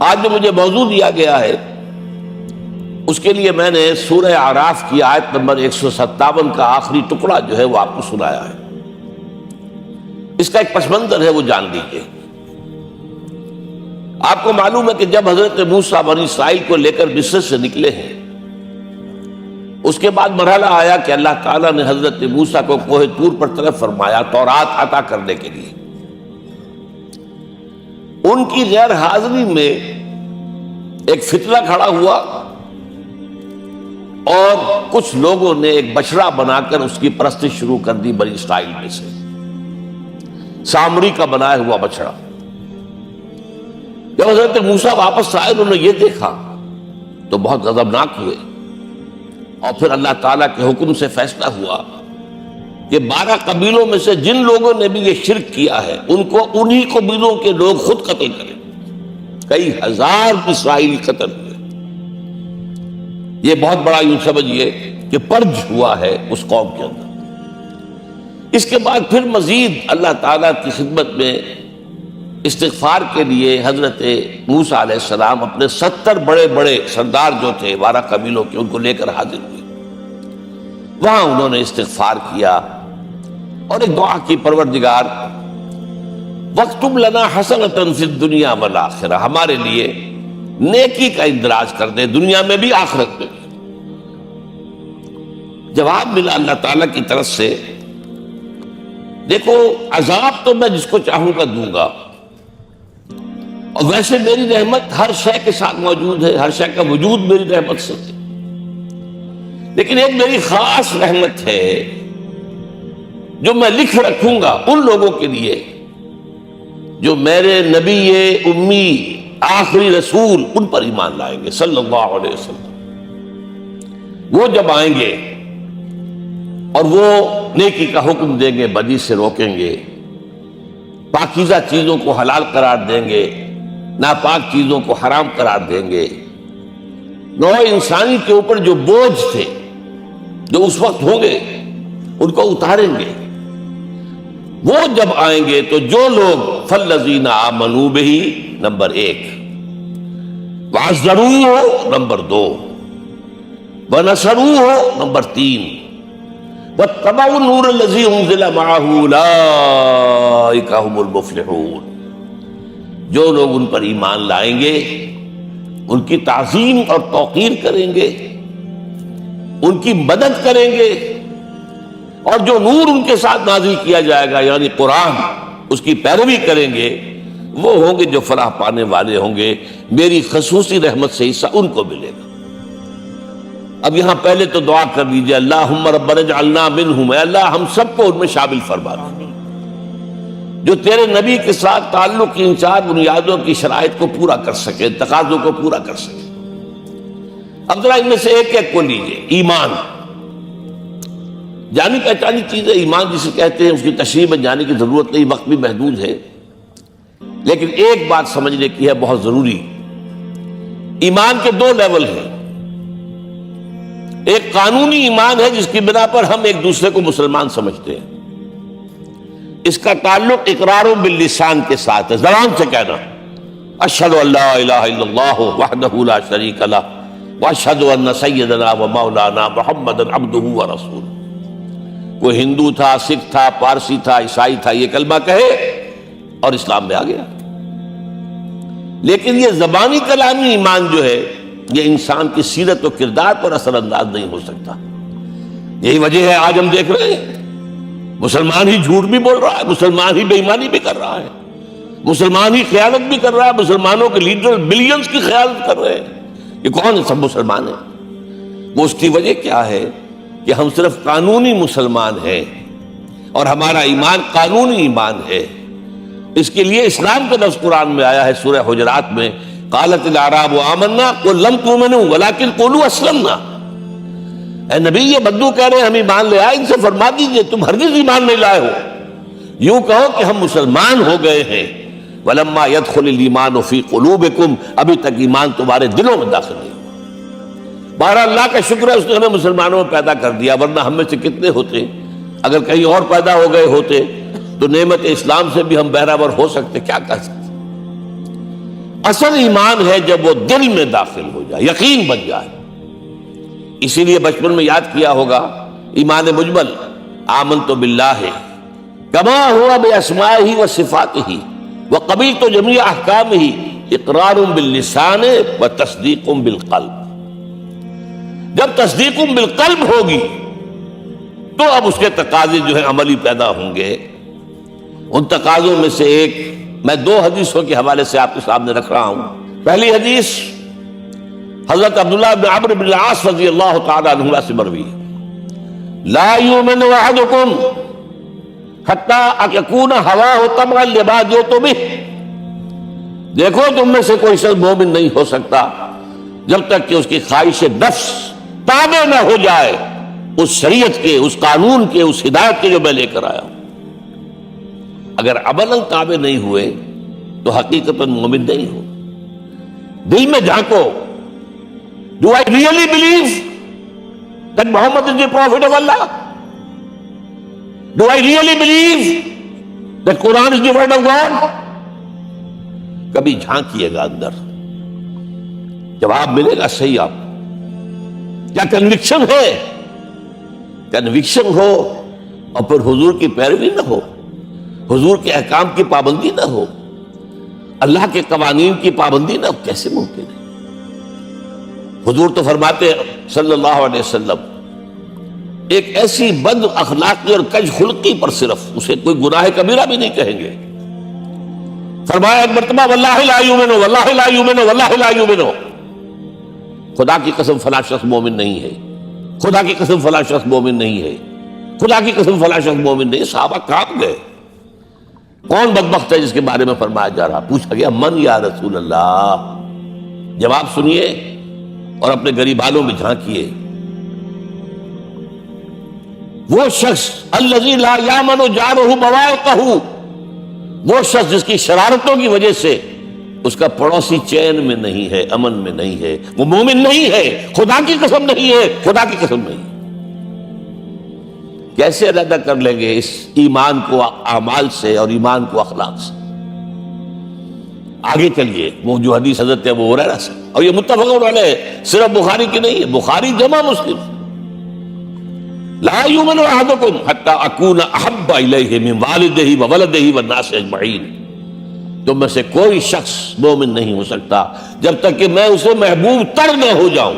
آج جو مجھے موضوع دیا گیا ہے اس کے لیے میں نے سورہ اعراف کی آیت نمبر 157 کا آخری ٹکڑا جو ہے وہ آپ کو سنایا ہے۔ اس کا ایک پس منظر ہے وہ جان لیجیے۔ آپ کو معلوم ہے کہ جب حضرت موسیٰ بنی اسرائیل کو لے کر مصر سے نکلے ہیں، اس کے بعد مرحلہ آیا کہ اللہ تعالیٰ نے حضرت موسیٰ کو کوہ طور پر طلب فرمایا تورات عطا کرنے کے لیے۔ ان کی غیر حاضری میں ایک فتنہ کھڑا ہوا اور کچھ لوگوں نے ایک بچڑا بنا کر اس کی پرستش شروع کر دی بنی اسرائیل میں سے، سامری کا بنایا ہوا بچڑا۔ جب حضرت موسیٰ واپس آئے انہوں نے یہ دیکھا تو بہت غضبناک ہوئے، اور پھر اللہ تعالیٰ کے حکم سے فیصلہ ہوا کہ 12 قبیلوں میں سے جن لوگوں نے بھی یہ شرک کیا ہے ان کو انہی قبیلوں کے لوگ خود قتل کریں۔ کئی ہزار اسرائیلی قتل ہوئے۔ یہ بہت بڑا یوں سمجھیے کہ پرج ہوا ہے اس قوم کے اندر۔ اس کے بعد پھر مزید اللہ تعالیٰ کی خدمت میں استغفار کے لیے حضرت موسیٰ علیہ السلام اپنے 70 بڑے بڑے سردار جو تھے 12 قبیلوں کے ان کو لے کر حاضر ہوئے۔ وہاں انہوں نے استغفار کیا اور ایک دعا کی، پروردگار وَاكْتُبْ لَنَا حَسَنَةً فِي الدُّنْيَا وَالْآخِرَةِ، ہمارے لیے نیکی کا اندراج کر دے دنیا میں بھی آخرت میں بھی۔ جواب ملا اللہ تعالیٰ کی طرف سے، دیکھو عذاب تو میں جس کو چاہوں گا دوں گا، اور ویسے میری رحمت ہر شے کے ساتھ موجود ہے، ہر شے کا وجود میری رحمت سے ہے، لیکن ایک میری خاص رحمت ہے جو میں لکھ رکھوں گا ان لوگوں کے لیے جو میرے نبی امی آخری رسول ان پر ایمان لائیں گے صلی اللہ علیہ وسلم۔ وہ جب آئیں گے اور وہ نیکی کا حکم دیں گے، بدی سے روکیں گے، پاکیزہ چیزوں کو حلال قرار دیں گے، ناپاک چیزوں کو حرام قرار دیں گے، نوع انسانی کے اوپر جو بوجھ تھے جو اس وقت ہوں گے ان کو اتاریں گے۔ وہ جب آئیں گے تو جو لوگ فَالَّذِينَ آمَنُوا بِهِ نمبر 1، وَعَزَّرُوهُ نمبر 2، وَنَصَرُوهُ نمبر 3، وَاتَّبَعُوا النُّورَ الَّذِي أُنزِلَ مَعَهُ أُولَٰئِكَ هُمُ الْمُفْلِحُونَ۔ جو لوگ ان پر ایمان لائیں گے ان کی تعظیم اور توقیر کریں گے، ان کی مدد کریں گے، اور جو نور ان کے ساتھ نازل کیا جائے گا یعنی قرآن، اس کی پیروی کریں گے، وہ ہوں گے جو فلاح پانے والے ہوں گے۔ میری خصوصی رحمت سے حصہ ان کو ملے گا۔ اب یہاں پہلے تو دعا کر لیجیے، اللہم ربنا اجعلنا منہم، اے اللہ ہم سب کو ان میں شامل فرما دے جو تیرے نبی کے ساتھ تعلق کی ان 4 بنیادوں کی شرائط کو پورا کر سکے، تقاضوں کو پورا کر سکے۔ اب ذرا ان میں سے ایک ایک کو لیجیے۔ ایمان جانی پہچانی چیز ہے، ایمان جسے کہتے ہیں، اس کی تشریح میں جانے کی ضرورت نہیں، وقت بھی محدود ہے، لیکن ایک بات سمجھنے کی ہے بہت ضروری۔ ایمان کے 2 لیول ہیں۔ ایک قانونی ایمان ہے جس کی بنا پر ہم ایک دوسرے کو مسلمان سمجھتے ہیں، اس کا تعلق اقرار باللسان کے ساتھ ہے، زبان سے کہنا اشہد ان لا الہ الا اللہ وحدہ لا شریک لہ واشہد ان سیدنا و مولانا محمدا عبدہ ورسولہ۔ کوئی ہندو تھا، سکھ تھا، پارسی تھا، عیسائی تھا، یہ کلمہ کہے اور اسلام میں آ گیا۔ لیکن یہ زبانی کلامی ایمان جو ہے یہ انسان کی سیرت و کردار پر اثر انداز نہیں ہو سکتا۔ یہی وجہ ہے آج ہم دیکھ رہے ہیں مسلمان ہی جھوٹ بھی بول رہا ہے، مسلمان ہی بے ایمانی بھی کر رہا ہے، مسلمان ہی خیانت بھی کر رہا ہے، مسلمانوں کے لیڈر بلینز کی خیانت کر رہے ہیں۔ یہ کون ہے؟ سب مسلمان ہیں۔ وہ اس کی وجہ کیا ہے کہ ہم صرف قانونی مسلمان ہیں اور ہمارا ایمان قانونی ایمان ہے۔ اس کے لیے اسلام کا لفظ قرآن میں آیا ہے سورہ حجرات میں، قالت الاعراب آمنا قل لم تؤمنوا ولکن قولوا اسلمنا۔ اے نبی یہ بدو کہہ رہے ہیں ہم ایمان لے آئے، ان سے فرما دیجئے تم ہرگز ایمان نہیں لائے ہو، یوں کہو کہ ہم مسلمان ہو گئے ہیں۔ ولما يدخل الايمان في قلوبكم، ابھی تک ایمان تمہارے دلوں میں داخل نہیں۔ بہرحال اللہ کا شکر ہے اس نے ہمیں مسلمانوں میں پیدا کر دیا، ورنہ ہم میں سے کتنے ہوتے اگر کہیں اور پیدا ہو گئے ہوتے تو نعمت اسلام سے بھی ہم بہرہور ہو سکتے، کیا کہہ سکتے۔ اصل ایمان ہے جب وہ دل میں داخل ہو جائے، یقین بن جائے۔ اسی لیے بچپن میں یاد کیا ہوگا ایمان مجمل، آمنت باللہ کما ہوا باسمائہ و صفاتہ وقبلت جمیع احکامہ اقرار باللسان و تصدیق بالقلب۔ جب تصدیق بالقلب ہوگی تو اب اس کے تقاضے جو ہیں عملی پیدا ہوں گے۔ ان تقاضوں میں سے ایک میں 2 حدیثوں کے حوالے سے آپ کے سامنے رکھ رہا ہوں۔ پہلی حدیث حضرت عبداللہ بن عمرو بن العاص رضی اللہ تعالی عنہما سے مروی ہے، لا یؤمن احدکم حتی یکون ہواہ تبعا لما جئت بہ۔ دیکھو تم میں سے کوئی شخص مومن نہیں ہو سکتا جب تک کہ اس کی خواہش نفس تابع نہ ہو جائے اس شریعت کے، اس قانون کے، اس ہدایت کے جو میں لے کر آیا ہوں۔ اگر عملاً تابع نہیں ہوئے تو حقیقتاً مومن نہیں ہو۔ دل میں جھانکو، Do I really believe that Muhammad is the Prophet of Allah? Do I really believe that Quran is the word of God? کبھی جھانکیے گا اندر، جواب ملے گا صحیح۔ آپ کیا کنوکشن ہے؟ کنوکشن ہو اور پھر حضور کی پیروی نہ ہو، حضور کے احکام کی پابندی نہ ہو، اللہ کے قوانین کی پابندی نہ ہو، کیسے ممکن ہے؟ حضور تو فرماتے صلی اللہ علیہ وسلم ایک ایسی بد اخلاقی اور کج خلقی پر صرف اسے کوئی گناہ کبیرہ بھی نہیں کہیں گے۔ فرمایا ایک مرتبہ واللہ لا یؤمن، واللہ لا یؤمن، واللہ لا یؤمن، خدا کی قسم فلاں شخص مومن نہیں ہے، خدا کی قسم فلاں شخص مومن نہیں ہے، خدا کی قسم فلاں شخص مومن نہیں ہے۔ صحابہ کانپ گئے، کون بدبخت ہے جس کے بارے میں فرمایا جا رہا؟ پوچھا گیا من یا رسول اللہ؟ جواب سنیے اور اپنے غریبانوں میں جھانکیے۔ وہ شخص الذی لا یامن جارہ بوائقہ، وہ شخص جس کی شرارتوں کی وجہ سے اس کا پڑوسی چین میں نہیں ہے، امن میں نہیں ہے، وہ مومن نہیں ہے، خدا کی قسم نہیں ہے، خدا کی قسم نہیں ہے۔ کیسے علیحدہ کر لیں گے اس ایمان کو اعمال سے اور ایمان کو اخلاق سے؟ آگے چلیے، وہ جو حدیث حضرت ابو ہریرہ سے، اور یہ متفق علیہ، صرف بخاری کی نہیں ہے، بخاری جمع مسلم۔ لا یؤمن احدکم حتی اکون احب الیہ من والدہ وولدہ والناس اجمعین۔ تم میں سے کوئی شخص مومن نہیں ہو سکتا جب تک کہ میں اسے محبوب تر نہ ہو جاؤں،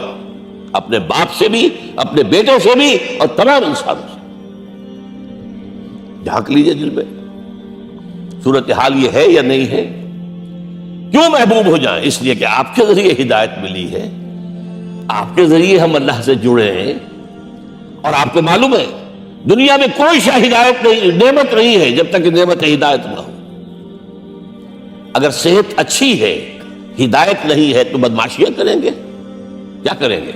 اپنے باپ سے بھی، اپنے بیٹوں سے بھی، اور تمام انسانوں سے۔ جھانک لیجئے دل میں، صورتحال یہ ہے یا نہیں ہے؟ کیوں محبوب ہو جائیں؟ اس لیے کہ آپ کے ذریعے ہدایت ملی ہے، آپ کے ذریعے ہم اللہ سے جڑے ہیں، اور آپ کو معلوم ہے دنیا میں کوئی شے ہدایت نہیں، نعمت نہیں ہے جب تک کہ نعمت ہدایت نہ ہو۔ اگر صحت اچھی ہے، ہدایت نہیں ہے، تو بدماشیاں کریں گے، کیا کریں گے؟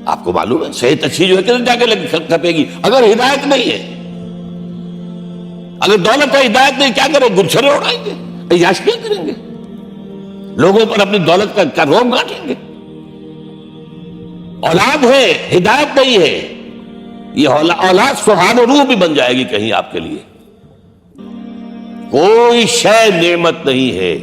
آپ کو معلوم ہے صحت اچھی جو ہے کہ جا کے کھپے گی، اگر ہدایت نہیں ہے۔ اگر دولت ہے، ہدایت نہیں، کیا کریں؟ گلچھرے اڑائیں گے، عیاشیاں کریں گے، لوگوں پر اپنی دولت کا روب گانٹیں گے۔ اولاد ہے، ہدایت نہیں ہے، یہ اولاد سہان و روح بھی بن جائے گی کہیں آپ کے لیے۔ کوئی شے نعمت نہیں ہے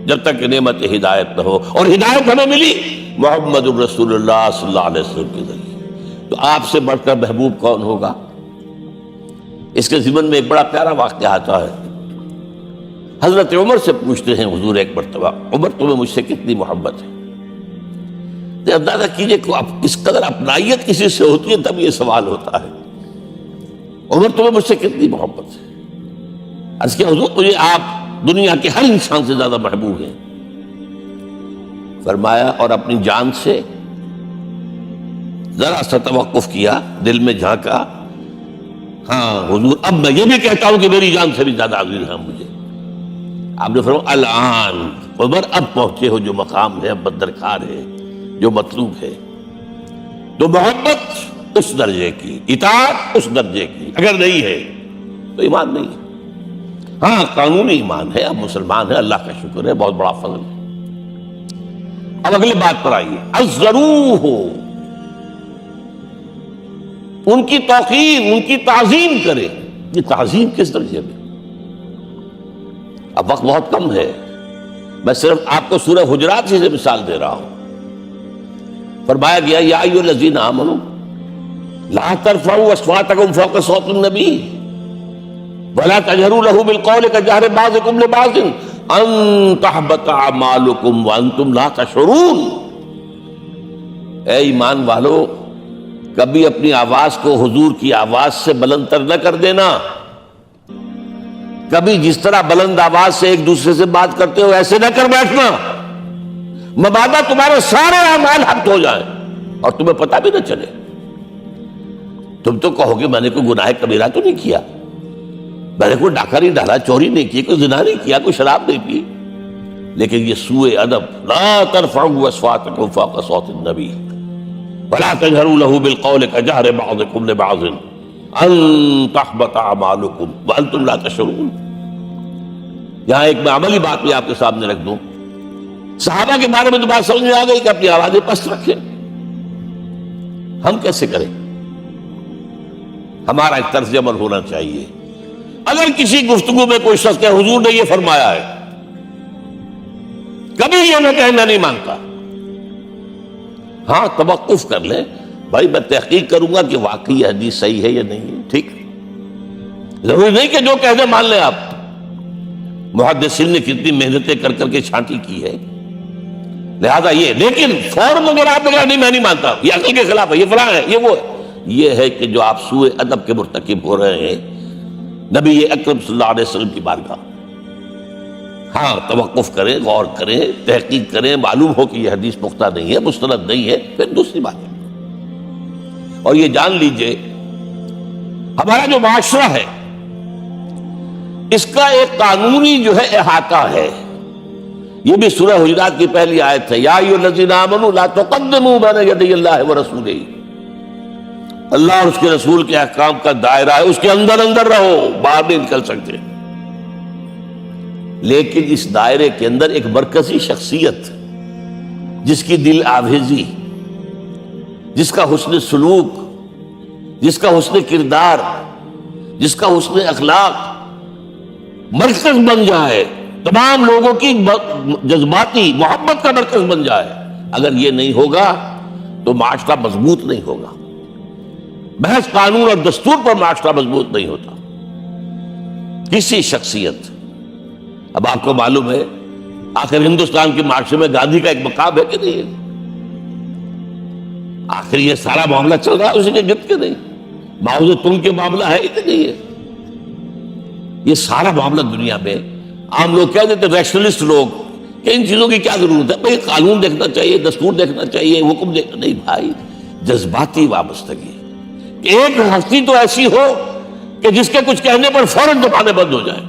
جب تک کہ نعمت ہدایت نہ ہو، اور ہدایت ہمیں ملی محمد الرسول اللہ صلی اللہ علیہ وسلم کے ذریعے۔ تو آپ سے بڑھ کر محبوب کون ہوگا؟ اس کے ضمن میں ایک بڑا پیارا واقعہ آتا ہے۔ حضرت عمر سے پوچھتے ہیں حضور ایک مرتبہ، عمر تمہیں مجھ سے کتنی محبت ہے؟ تو اندازہ کیجئے کہ کس قدر اپنائیت کسی سے ہوتی ہے تب یہ سوال ہوتا ہے، عمر تمہیں مجھ سے کتنی محبت ہے؟ عرض کیا حضور مجھے آپ دنیا کے ہر انسان سے زیادہ محبوب ہیں۔ فرمایا اور اپنی جان سے؟ ذرا سا توقف کیا، دل میں جھانکا، ہاں حضور اب میں یہ بھی کہتا ہوں کہ میری جان سے بھی زیادہ عزیز ہیں مجھے۔ آپ نے فرمایا الان عمر اب پہنچے ہو جو مقام ہے، اب درکار ہے، جو مطلوب ہے۔ تو محبت اس درجے کی، اطاعت اس درجے کی اگر نہیں ہے تو ایمان نہیں ہے۔ ہاں قانونی ایمان ہے، اب مسلمان ہے، اللہ کا شکر ہے، بہت بڑا فضل ہے۔ اب اگلی بات پر آئیے، عزروہ، ان کی توقیر، ان کی تعظیم کرے۔ یہ تعظیم کس درجے میں؟ اب وقت بہت کم ہے، میں صرف آپ کو سورہ حجرات سے مثال دے رہا ہوں. فرمایا گیا یا ایھا الذین آمنوا لا ترفعوا اصواتکم فوق صوت النبی ولا تجہروا لہ بالقول کجہر بعضکم لبعض ان تحبط اعمالکم وانتم لا تشعرون. اے ایمان والو، کبھی اپنی آواز کو حضور کی آواز سے بلند تر نہ کر دینا. کبھی جس طرح بلند آواز سے ایک دوسرے سے بات کرتے ہو ایسے نہ کر بیٹھنا، مبادا تمہارے سارے اعمال حق ہو جائیں اور تمہیں پتہ بھی نہ چلے. تم تو کہو گے میں نے کوئی گناہ کبیرہ تو نہیں کیا، میں نے کوئی ڈاکہ نہیں ڈالا، چوری نہیں کی، کوئی زنا نہیں کیا، کوئی شراب نہیں پی، لیکن یہ سوء ادب لا ترفعوا اصواتکم فوق صوت النبی ولا تجہروا لہ بالقول کجہر بعضکم لبعض ان تحبط اعمالکم وانتم لا تشعرون. یہاں ایک میں عملی بات بھی آپ کے سامنے رکھ دوں. صحابہ کے بارے میں تو بات سمجھ میں آ گئی کہ اپنی آوازیں پست رکھیں. ہم کیسے کریں؟ ہمارا ایک طرز عمل ہونا چاہیے. اگر کسی گفتگو میں کوئی شخص کہ حضور نے یہ فرمایا ہے، کبھی یہ نہ کہنا میں نہیں مانتا. ہاں توقف کر لیں، بھائی میں تحقیق کروں گا کہ واقعی یہ حدیث صحیح ہے یا نہیں ہے. ٹھیک، ضروری نہیں کہ جو کہہ دیں مان لیں آپ. محدثین نے کتنی محنتیں کر کر کے چھانٹی کی ہے، لہذا یہ. لیکن فوراً اگر آپ نے کہا نہیں میں نہیں مانتا، یہ عقل کے خلاف ہے، یہ فلاں ہے، یہ وہ ہے، یہ ہے کہ جو آپ سوء ادب کے مرتکب ہو رہے ہیں نبی اکرم صلی اللہ علیہ وسلم کی بارگاہ. ہاں توقف کریں، غور کریں، تحقیق کریں، معلوم ہو کہ یہ حدیث پختہ نہیں ہے، مستند نہیں ہے، پھر دوسری بات ہے. اور یہ جان لیجئے ہمارا جو معاشرہ ہے اس کا ایک قانونی جو ہے احاطہ ہے. یہ بھی سورہ حجرات کی پہلی آیت ہے، یا ایھا الذین آمنوا لا تقدموا بین یدی اللہ ورسولہ. اللہ اور اس کے رسول کے احکام کا دائرہ ہے، اس کے اندر اندر رہو، باہر نہیں نکل سکتے. لیکن اس دائرے کے اندر ایک مرکزی شخصیت جس کی دل آویزی، جس کا حسن سلوک، جس کا حسن کردار، جس کا حسن اخلاق مرکز بن جائے، تمام لوگوں کی جذباتی محبت کا مرکز بن جائے، اگر یہ نہیں ہوگا تو معاشرہ مضبوط نہیں ہوگا. محض قانون اور دستور پر معاشرہ مضبوط نہیں ہوتا. کسی شخصیت، اب آپ کو معلوم ہے آخر ہندوستان کے معاشرے میں گاندھی کا ایک مقام ہے کہ نہیں ہے؟ آخر یہ سارا معاملہ چل رہا ہے اسی کے گرد کے نہیں؟ ماؤ زیدونگ کے معاملہ ہے کہ نہیں ہے؟ یہ سارا معاملہ دنیا میں عام لوگ کہہ دیتے، ریشنلسٹ لوگ، کہ ان چیزوں کی کیا ضرورت ہے؟ بھائی قانون دیکھنا چاہیے، دستور دیکھنا چاہیے، حکم دیکھنا نہیں. بھائی جذباتی وابستگی. ایک ہستی تو ایسی ہو کہ جس کے کچھ کہنے پر فوراً دکانیں بند ہو جائیں.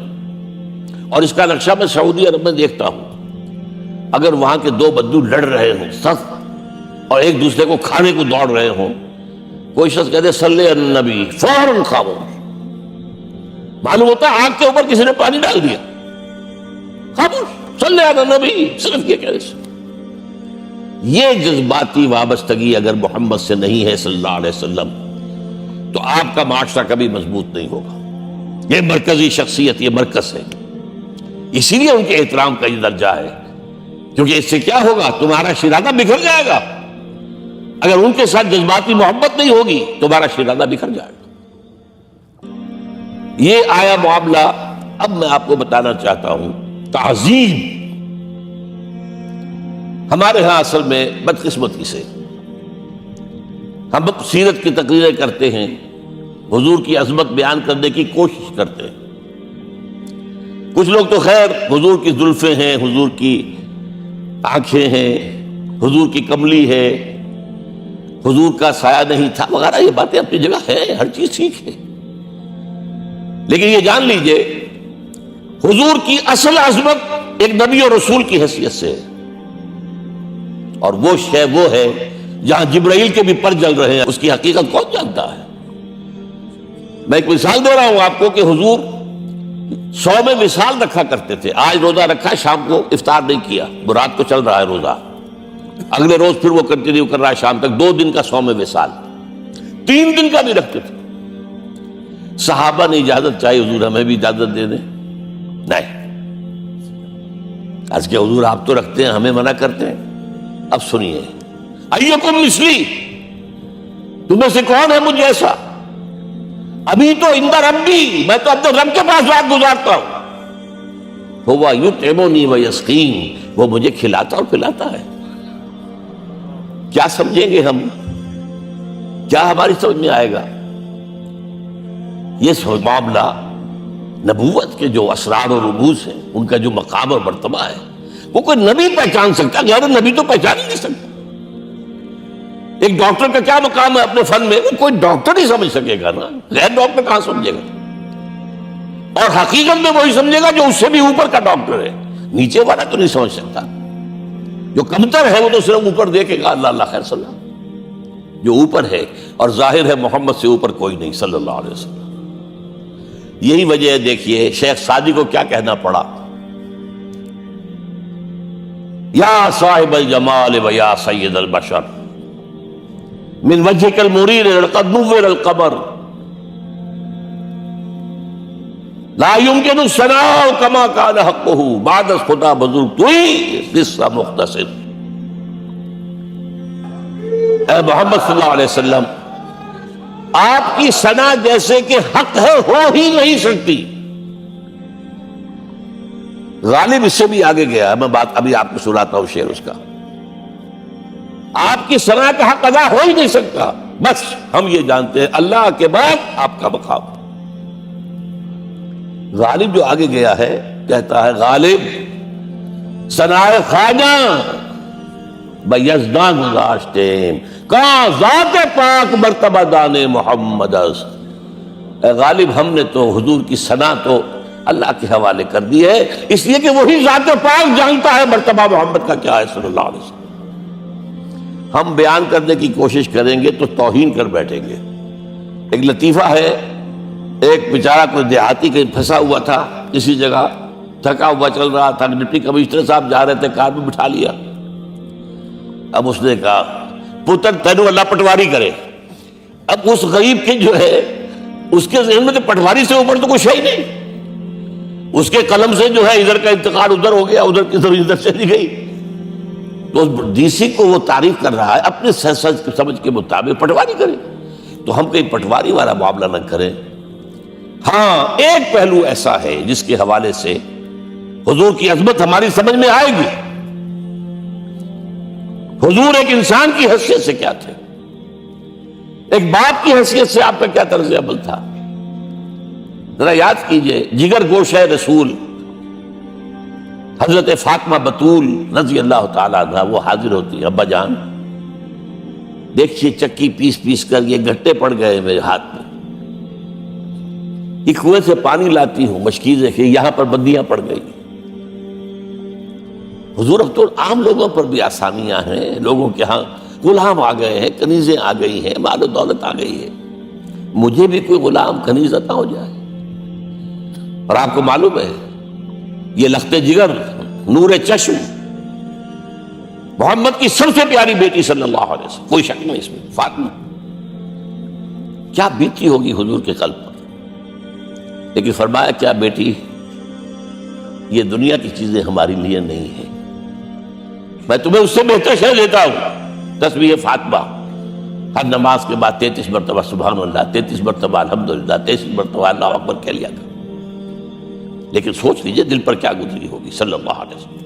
اور اس کا نقشہ میں سعودی عرب میں دیکھتا ہوں، اگر وہاں کے دو بدو لڑ رہے ہوں سخت اور ایک دوسرے کو کھانے کو دوڑ رہے ہوں، کوئی شخص کہتے صلی علی النبی، فوراً خاموش. معلوم ہوتا ہے آگ کے اوپر کسی نے پانی ڈال دیا، خاموش، صلی علی النبی، صرف یہ کہنے سے. یہ جذباتی وابستگی اگر محمد سے نہیں ہے صلی اللہ علیہ وسلم تو آپ کا معاشرہ کبھی مضبوط نہیں ہوگا. یہ مرکزی شخصیت، یہ مرکز ہے. اسی لیے ان کے احترام کا یہ درجہ ہے، کیونکہ اس سے کیا ہوگا؟ تمہارا شیرازہ بکھر جائے گا. اگر ان کے ساتھ جذباتی محبت نہیں ہوگی تمہارا شیرازہ بکھر جائے گا. یہ آیا معاملہ. اب میں آپ کو بتانا چاہتا ہوں تعظیم. ہمارے ہاں اصل میں بدقسمتی سے ہم سیرت کی تقریریں کرتے ہیں، حضور کی عظمت بیان کرنے کی کوشش کرتے ہیں. کچھ لوگ تو خیر حضور کی زلفیں ہیں، حضور کی آنکھیں ہیں، حضور کی کملی ہے، حضور کا سایہ نہیں تھا وغیرہ، یہ باتیں اپنی جگہ ہیں، ہر چیز ٹھیک ہے. لیکن یہ جان لیجئے حضور کی اصل عظمت ایک نبی اور رسول کی حیثیت سے ہے، اور وہ شے وہ ہے جہاں جبرائیل کے بھی پر جل رہے ہیں. اس کی حقیقت کون جانتا ہے؟ میں ایک مثال دے رہا ہوں آپ کو کہ حضور 100 میں مثال رکھا کرتے تھے. آج روزہ رکھا، شام کو افطار نہیں کیا، وہ رات کو چل رہا ہے روزہ، اگلے روز پھر وہ کنٹینیو کر رہا ہے شام تک. 2 دن کا 100 میں مثال، 3 دن کا بھی رکھتے تھے. صحابہ نے اجازت چاہی حضور ہمیں بھی اجازت دے دیں، نہیں. آج کے حضور آپ تو رکھتے ہیں، ہمیں منع کرتے ہیں. اب سنیے، ایکم مثلی، تمہیں سے کون ہے مجھ جیسا؟ ابھی تو عند ربی، میں تو اپنے رب کے پاس رات گزارتا ہوں. ہوا یطعمنی ویسقین، وہ مجھے کھلاتا اور پلاتا ہے. کیا سمجھیں گے ہم؟ کیا ہماری سمجھ میں آئے گا؟ یہ معاملہ نبوت کے جو اسرار و رموز ہیں، ان کا جو مقام اور مرتبہ ہے، وہ کوئی نبی پہچان سکتا، غیر نبی تو پہچان ہی نہیں سکتا. ایک ڈاکٹر کا کیا مقام ہے اپنے فن میں؟ وہ کوئی ڈاکٹر ہی سمجھ سکے گا نا، غیر ڈاکٹر کہاں سمجھے گا؟ اور حقیقت میں وہی سمجھے گا جو اس سے بھی اوپر کا ڈاکٹر ہے. نیچے والا تو نہیں سمجھ سکتا. جو کمتر ہے وہ تو صرف اوپر دیکھے گا، اللہ اللہ خیر صلی اللہ. جو اوپر ہے اور ظاہر ہے محمد سے اوپر کوئی نہیں صلی اللہ علیہ وسلم. یہی وجہ ہے، دیکھیے شیخ سعدی کو کیا کہنا پڑا، یا صاحب الجمال و یا سید البشر من وجهك المرير لقد نور القمر لا يمكن الثناء كما كان حقه بعد خدا بزرگ توئی قصہ مختصر. اے محمد صلی اللہ علیہ وسلم، آپ کی ثنا جیسے کہ حق ہے ہو ہی نہیں سکتی. غالب اس سے بھی آگے گیا ہے، میں بات ابھی آپ کو سناتا ہوں شعر اس کا. آپ کی ثنا کا حق ادا ہو ہی نہیں سکتا. بس ہم یہ جانتے ہیں اللہ کے بعد آپ کا مقام. غالب جو آگے گیا ہے کہتا ہے، غالب ثنائے خواجہ بیزداں گزاشتے کہاں ذات پاک مرتبہ دان محمد است. اے غالب، ہم نے تو حضور کی ثنا تو اللہ کے حوالے کر دی ہے، اس لیے کہ وہی ذات پاک جانتا ہے مرتبہ محمد کا کیا ہے صلی اللہ علیہ وسلم. ہم بیان کرنے کی کوشش کریں گے تو توہین کر بیٹھیں گے. ایک لطیفہ ہے، ایک بیچارہ کوئی دیہاتی کہیں پھنسا ہوا تھا کسی جگہ، تھکا ہوا چل رہا تھا، ڈپٹی کمشنر صاحب جا رہے تھے، کار میں بٹھا لیا. اب اس نے کہا، پتر تینوں اللہ پٹواری کرے. اب اس غریب کے جو ہے اس کے ذہن میں تو پٹواری سے اوپر تو کچھ ہے ہی نہیں. اس کے قلم سے جو ہے ادھر کا انتقال ادھر ہو گیا، ادھر کی ادھر چلی گئی. تو ڈی سی کو وہ تعریف کر رہا ہے اپنے سمجھ کے مطابق پٹواری کرے. تو ہم کہیں پٹواری والا معاملہ نہ کریں. ہاں، ایک پہلو ایسا ہے جس کے حوالے سے حضور کی عظمت ہماری سمجھ میں آئے گی. حضور ایک انسان کی حیثیت سے کیا تھے، ایک باپ کی حیثیت سے آپ کا کیا طرز عمل تھا. ذرا یاد کیجئے، جگر گوشہ رسول حضرت فاطمہ بطول رضی اللہ تعالیٰ عنہ وہ حاضر ہوتی، ابا جان دیکھیے چکی پیس پیس کر یہ گھٹے پڑ گئے میرے ہاتھ میں، یہ کنویں سے پانی لاتی ہوں، مشکیزیں کہ یہاں پر بندیاں پڑ گئی. حضور اب تو عام لوگوں پر بھی آسانیاں ہیں، لوگوں کے ہاں غلام آ گئے ہیں، کنیزیں آ گئی ہیں، مال و دولت آ گئی ہے. مجھے بھی کوئی غلام کنیز عطا ہو جائے. اور آپ کو معلوم ہے یہ لخت جگر نور چشم محمد کی سب سے پیاری بیٹی صلی اللہ علیہ وسلم، کوئی شک نہیں اس میں، فاطمہ کیا بیتی ہوگی حضور کے قلب پر. لیکن فرمایا، کیا بیٹی یہ دنیا کی چیزیں ہماری لیے نہیں ہیں، میں تمہیں اس سے بہتر شے دیتا ہوں. تسبیح فاطمہ ہر نماز کے بعد 33 مرتبہ سبحان اللہ، 33 مرتبہ الحمدللہ، 33 مرتبہ اللہ اکبر کہہ لیا کر. لیکن سوچ لیجئے دل پر کیا گزری ہوگی صلی اللہ علیہ وسلم.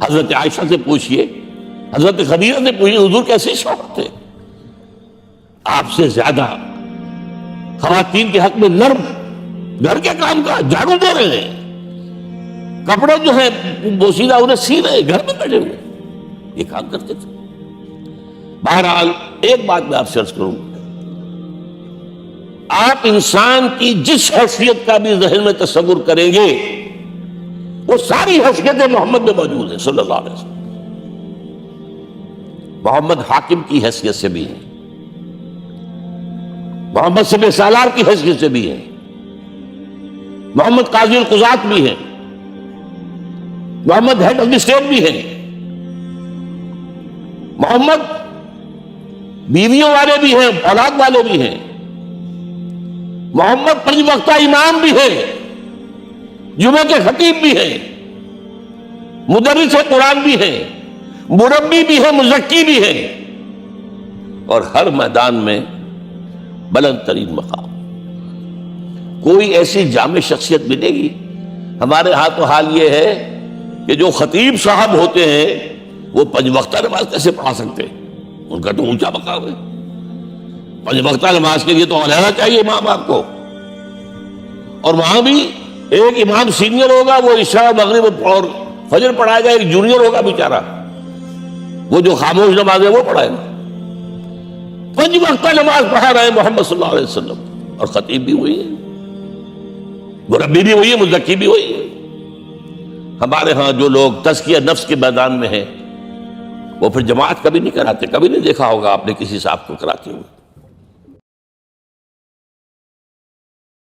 حضرت عائشہ سے پوچھئے، حضرت خدیجہ سے پوچھئے، حضور کیسے شوہر تھے، آپ سے زیادہ خواتین کے حق میں نرم، گھر کے کام کا جھاڑو دے رہے ہیں، کپڑے جو ہے بوسیدہ انہیں سی رہے، گھر میں بیٹھے ہوئے یہ کام کرتے تھے. بہرحال ایک بات میں آپ سے عرض کروں، آپ انسان کی جس حیثیت کا بھی ذہن میں تصور کریں گے وہ ساری حیثیتیں محمد میں موجود ہیں صلی اللہ علیہ وسلم. محمد حاکم کی حیثیت سے بھی ہیں، محمد سب سالار کی حیثیت سے بھی ہیں، محمد قاضی القضات بھی ہیں، محمد ہیڈ آف دی اسٹیٹ بھی ہیں، محمد بیویوں والے بھی ہیں، اولاد والے بھی ہیں، محمد 5 وقتہ امام بھی ہیں، جمعہ کے خطیب بھی ہیں، مدرس قرآن بھی ہیں، مربی بھی ہیں، مزکی بھی ہیں، اور ہر میدان میں بلند ترین مقام۔ کوئی ایسی جامع شخصیت ملے گی؟ ہمارے ہاں تو حال یہ ہے کہ جو خطیب صاحب ہوتے ہیں وہ 5 وقتہ نماز کیسے پڑھا سکتے ہیں؟ ان کا تو اونچا مقام ہے۔ 5 وقتہ نماز کے لیے تو علیحدہ چاہیے امام آپ کو، اور وہاں بھی ایک امام سینئر ہوگا، وہ عشاء مغرب اور فجر پڑھائے گا، ایک جونیئر ہوگا بیچارہ، وہ جو خاموش نماز ہے وہ پڑھائے گا۔ 5 وقتہ نماز پڑھا رہے ہیں محمد صلی اللہ علیہ وسلم، اور خطیب بھی وہی ہے، مربی بھی وہی ہے، مزکی بھی وہی ہے۔ ہمارے ہاں جو لوگ تزکیہ نفس کے میدان میں ہیں وہ پھر جماعت کبھی نہیں کراتے، کبھی نہیں دیکھا ہوگا آپ نے کسی صاحب کو کراتے ہوئے۔